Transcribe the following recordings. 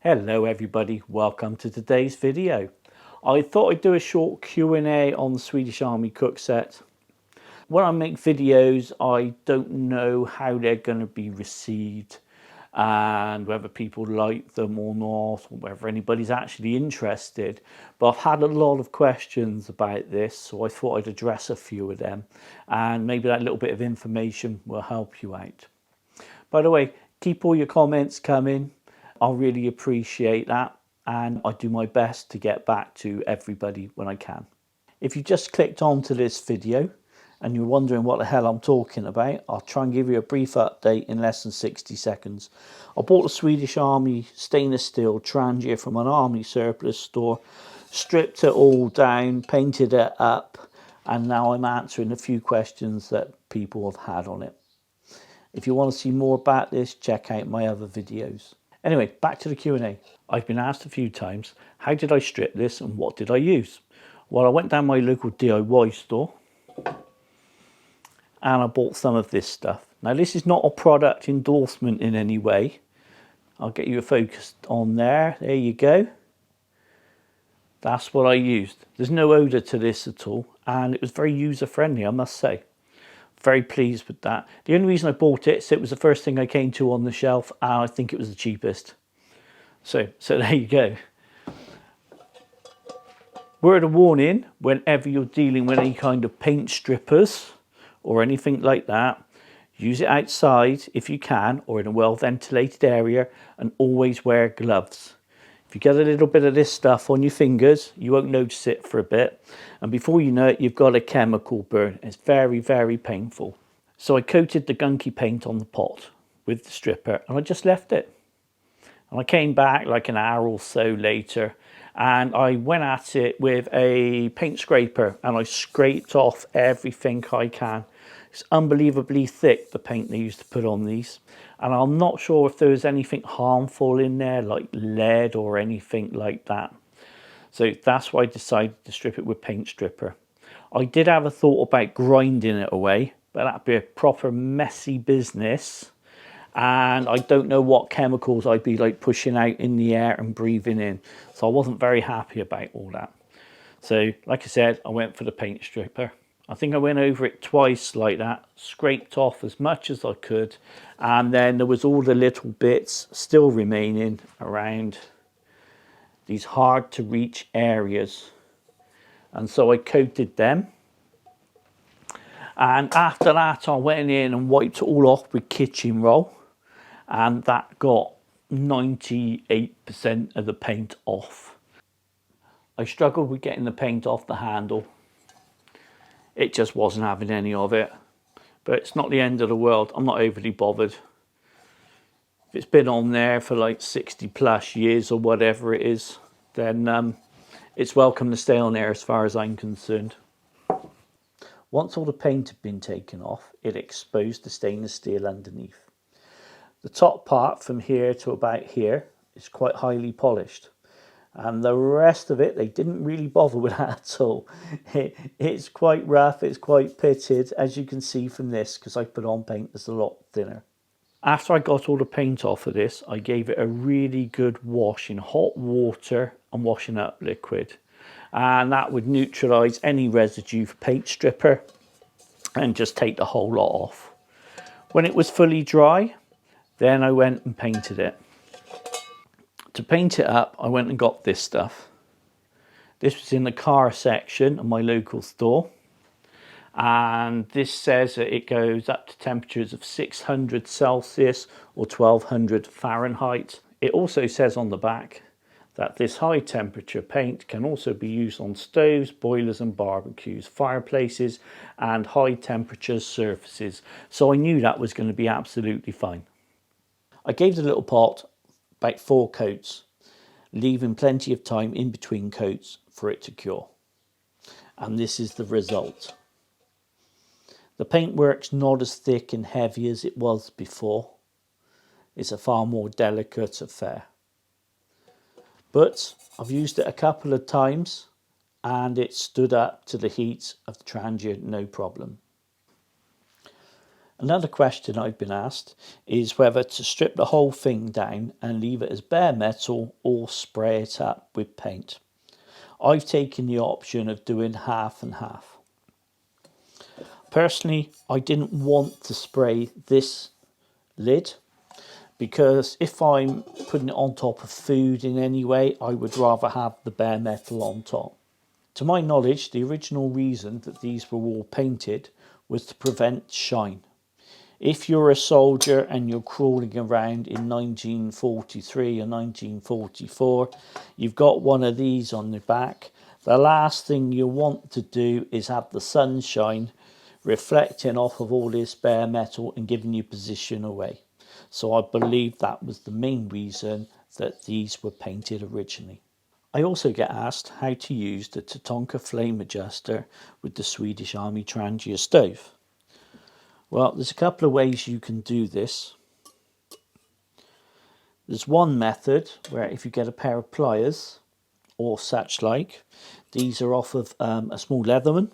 Hello everybody, welcome to today's video. I thought I'd do a short Q&A on the Swedish Army cook set. When I make videos, I don't know how they're going to be received and whether people like them or not, or whether anybody's actually interested. But I've had a lot of questions about this, so I thought I'd address a few of them, and maybe that little bit of information will help you out. By the way, keep all your comments coming. I'll really appreciate that, and I do my best to get back to everybody when I can. If you just clicked onto this video and you're wondering what the hell I'm talking about, I'll try and give you a brief update in less than 60 seconds. I bought a Swedish Army stainless steel Trangia from an army surplus store, stripped it all down, painted it up, and now I'm answering a few questions that people have had on it. If you want to see more about this, check out my other videos. Anyway, back to the Q&A. I've been asked a few times, how did I strip this and what did I use? Well, I went down my local DIY store and I bought some of this stuff. Now, this is not a product endorsement in any way. I'll get you a focus on there. There you go. That's what I used. There's no odour to this at all, and it was very user-friendly, I must say. Very pleased with that. The only reason I bought it is it was the first thing I came to on the shelf, and I think it was the cheapest. So there you go. Word of warning, whenever you're dealing with any kind of paint strippers or anything like that, use it outside if you can, or in a well ventilated area, and always wear gloves. If you get a little bit of this stuff on your fingers, you won't notice it for a bit. And before you know it, you've got a chemical burn. It's very, very painful. So I coated the gunky paint on the pot with the stripper and I just left it. And I came back like an hour or so later and I went at it with a paint scraper and I scraped off everything I can. It's unbelievably thick, the paint they used to put on these. And I'm not sure if there was anything harmful in there, like lead or anything like that. So that's why I decided to strip it with paint stripper. I did have a thought about grinding it away, but that'd be a proper messy business. And I don't know what chemicals I'd be like pushing out in the air and breathing in. So I wasn't very happy about all that. So like I said, I went for the paint stripper. I think I went over it twice like that, scraped off as much as I could, and then there was all the little bits still remaining around these hard to reach areas. And so I coated them. And after that, I went in and wiped it all off with kitchen roll, and that got 98% of the paint off. I struggled with getting the paint off the handle. It just wasn't having any of it, but it's not the end of the world. I'm not overly bothered. If it's been on there for like 60 plus years or whatever it is, then it's welcome to stay on there as far as I'm concerned. Once all the paint had been taken off, it exposed the stainless steel underneath. The top part from here to about here is quite highly polished. And the rest of it, they didn't really bother with that at all. It's quite rough, it's quite pitted, as you can see from this, because I put on paint that's a lot thinner. After I got all the paint off of this, I gave it a really good wash in hot water and washing up liquid. And that would neutralise any residue for paint stripper and just take the whole lot off. When it was fully dry, then I went and painted it. To paint it up, I went and got this stuff. This was in the car section of my local store. And this says that it goes up to temperatures of 600 Celsius or 1200 Fahrenheit. It also says on the back that this high temperature paint can also be used on stoves, boilers and barbecues, fireplaces and high temperature surfaces. So I knew that was going to be absolutely fine. I gave the little pot about 4 coats, leaving plenty of time in between coats for it to cure. And this is the result. The paintwork's not as thick and heavy as it was before. It's a far more delicate affair. But I've used it a couple of times and it stood up to the heat of the Trangia no problem. Another question I've been asked is whether to strip the whole thing down and leave it as bare metal or spray it up with paint. I've taken the option of doing half and half. Personally, I didn't want to spray this lid because if I'm putting it on top of food in any way, I would rather have the bare metal on top. To my knowledge, the original reason that these were all painted was to prevent shine. If you're a soldier and you're crawling around in 1943 or 1944, you've got one of these on your back. The last thing you want to do is have the sunshine reflecting off of all this bare metal and giving you position away. So I believe that was the main reason that these were painted originally. I also get asked how to use the Tonka flame adjuster with the Swedish Army Trangia stove. Well, there's a couple of ways you can do this. There's one method where if you get a pair of pliers or such like, these are off of a small Leatherman.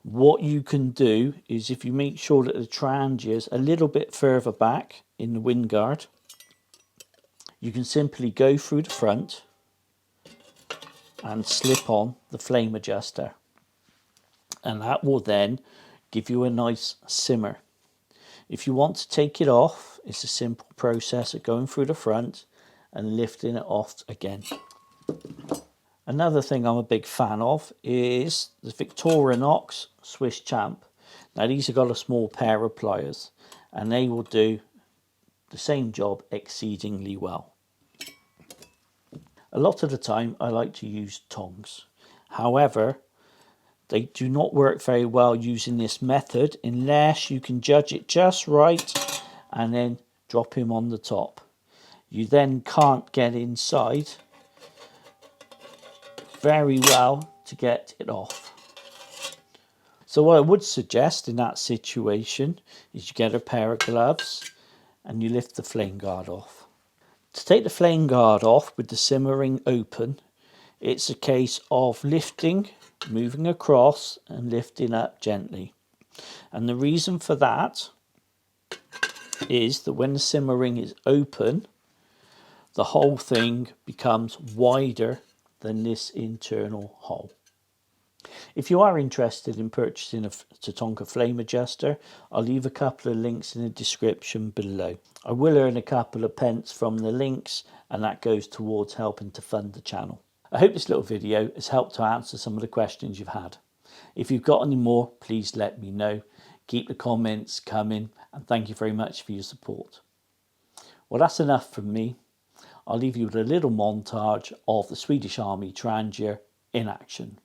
What you can do is if you make sure that the trangia is a little bit further back in the wind guard, you can simply go through the front and slip on the flame adjuster. And that will then give you a nice simmer. If you want to take it off, it's a simple process of going through the front and lifting it off again. Another thing I'm a big fan of is the Victorinox Swiss Champ. Now these have got a small pair of pliers and they will do the same job exceedingly well. A lot of the time I like to use tongs. However, they do not work very well using this method unless you can judge it just right and then drop him on the top. You then can't get inside very well to get it off. So what I would suggest in that situation is you get a pair of gloves and you lift the flame guard off. To take the flame guard off with the simmering open, it's a case of lifting, moving across and lifting up gently. And the reason for that is that when the simmering is open, the whole thing becomes wider than this internal hole. If you are interested in purchasing a Tonka flame adjuster, I'll leave a couple of links in the description below. I will earn a couple of pence from the links and that goes towards helping to fund the channel. I hope this little video has helped to answer some of the questions you've had. If you've got any more, please let me know. Keep the comments coming and thank you very much for your support. Well, that's enough from me. I'll leave you with a little montage of the Swedish Army Trangia in action.